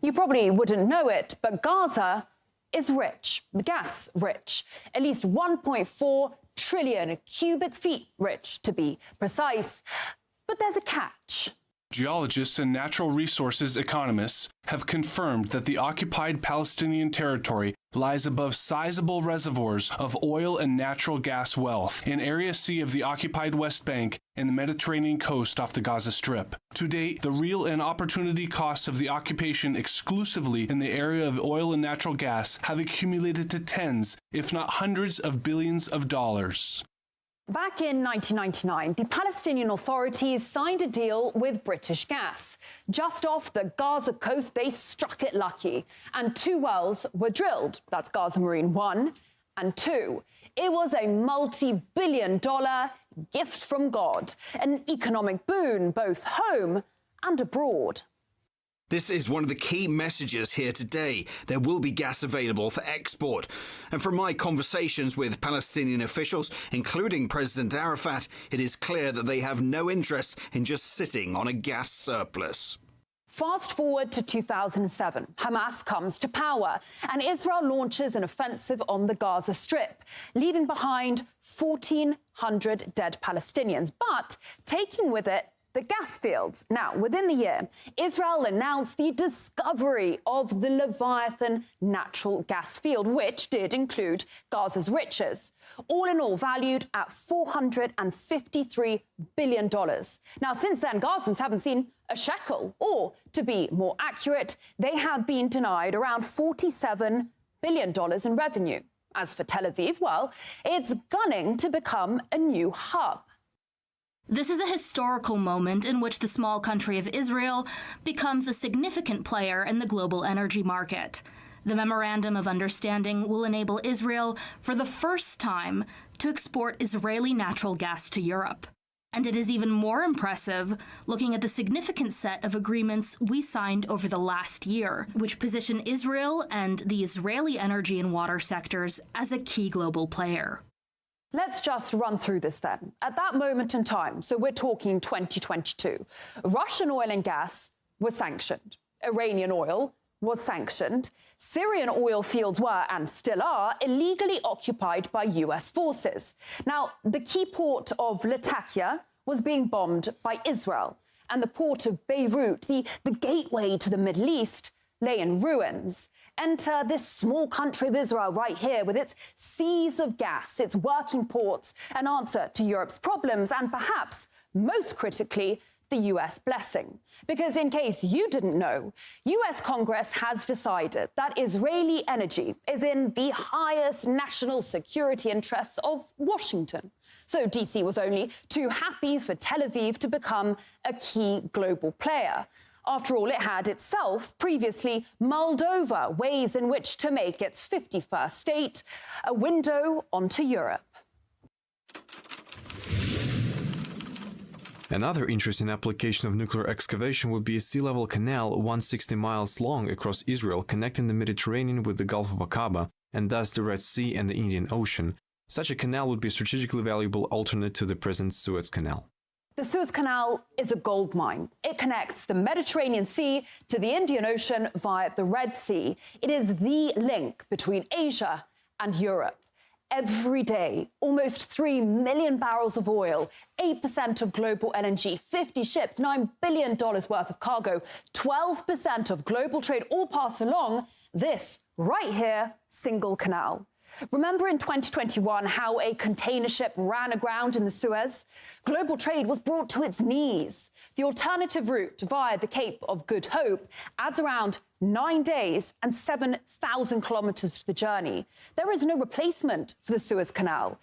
You probably wouldn't know it, but Gaza is rich, gas rich, at least 1.4 trillion cubic feet rich, to be precise. But there's a catch. Geologists and natural resources economists have confirmed that the occupied Palestinian territory lies above sizable reservoirs of oil and natural gas wealth in Area C of the occupied West Bank and the Mediterranean coast off the Gaza Strip. To date, the real and opportunity costs of the occupation exclusively in the area of oil and natural gas have accumulated to tens, if not hundreds of billions of dollars. Back in 1999, the Palestinian authorities signed a deal with British Gas. Just off the Gaza coast, they struck it lucky, and 2 wells were drilled. That's Gaza Marine 1 and 2. It was a multi-billion-dollar gift from God, an economic boon both home and abroad. This is one of the key messages here today. There will be gas available for export. And from my conversations with Palestinian officials, including President Arafat, it is clear that they have no interest in just sitting on a gas surplus. Fast forward to 2007, Hamas comes to power and Israel launches an offensive on the Gaza Strip, leaving behind 1,400 dead Palestinians, but taking with it the gas fields. Now, within the year, Israel announced the discovery of the Leviathan natural gas field, which did include Gaza's riches, all in all valued at $453 billion. Now, since then, Gazans haven't seen a shekel, or to be more accurate, they have been denied around $47 billion in revenue. As for Tel Aviv, well, it's gunning to become a new hub. This is a historical moment in which the small country of Israel becomes a significant player in the global energy market. The Memorandum of Understanding will enable Israel, for the first time, to export Israeli natural gas to Europe. And it is even more impressive looking at the significant set of agreements we signed over the last year, which position Israel and the Israeli energy and water sectors as a key global player. Let's just run through this then. At that moment in time, so we're talking 2022, Russian oil and gas was sanctioned. Iranian oil was sanctioned. Syrian oil fields were, and still are, illegally occupied by US forces. Now, the key port of Latakia was being bombed by Israel, and the port of Beirut, the gateway to the Middle East, lay in ruins. Enter this small country of Israel right here with its seas of gas, its working ports, an answer to Europe's problems, and perhaps, most critically, the US blessing. Because in case you didn't know, US Congress has decided that Israeli energy is in the highest national security interests of Washington. So DC was only too happy for Tel Aviv to become a key global player. After all, it had itself previously mulled over ways in which to make its 51st state a window onto Europe. Another interesting application of nuclear excavation would be a sea-level canal 160 miles long across Israel, connecting the Mediterranean with the Gulf of Aqaba and thus the Red Sea and the Indian Ocean. Such a canal would be a strategically valuable alternate to the present Suez Canal. The Suez Canal is a gold mine. It connects the Mediterranean Sea to the Indian Ocean via the Red Sea. It is the link between Asia and Europe. Every day, almost 3 million barrels of oil, 8% of global LNG, 50 ships, $9 billion worth of cargo, 12% of global trade all pass along this right here single canal. Remember in 2021 how a container ship ran aground in the Suez? Global trade was brought to its knees. The alternative route via the Cape of Good Hope adds around 9 days and 7,000 kilometers to the journey. There is no replacement for the Suez Canal,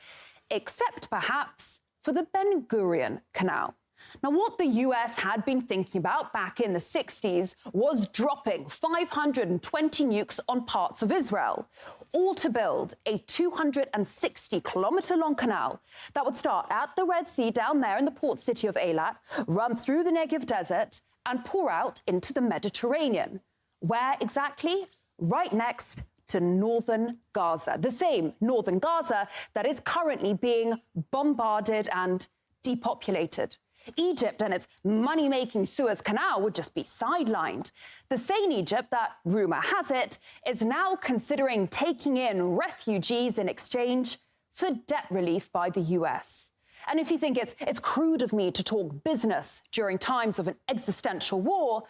except perhaps for the Ben Gurion Canal. Now, what the US had been thinking about back in the 60s was dropping 520 nukes on parts of Israel, all to build a 260-kilometer-long canal that would start at the Red Sea down there in the port city of Eilat, run through the Negev desert, and pour out into the Mediterranean. Where exactly? Right next to northern Gaza, the same northern Gaza that is currently being bombarded and depopulated. Egypt and its money-making Suez Canal would just be sidelined. The same Egypt that, rumour has it, is now considering taking in refugees in exchange for debt relief by the US. And if you think it's crude of me to talk business during times of an existential war,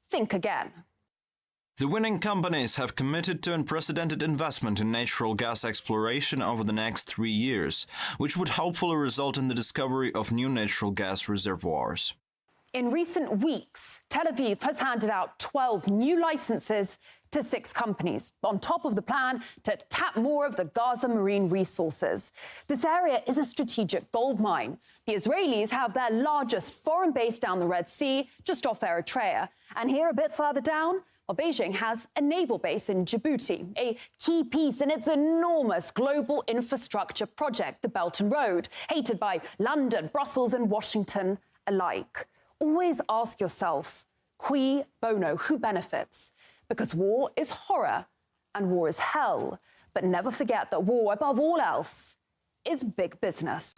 think again. The winning companies have committed to unprecedented investment in natural gas exploration over the next 3 years, which would hopefully result in the discovery of new natural gas reservoirs. In recent weeks, Tel Aviv has handed out 12 new licenses to 6 companies, on top of the plan to tap more of the Gaza Marine resources. This area is a strategic gold mine. The Israelis have their largest foreign base down the Red Sea, just off Eritrea. And here, a bit further down, Beijing has a naval base in Djibouti, a key piece in its enormous global infrastructure project, the Belt and Road, hated by London, Brussels and Washington alike. Always ask yourself, cui bono, who benefits? Because war is horror and war is hell. But never forget that war, above all else, is big business.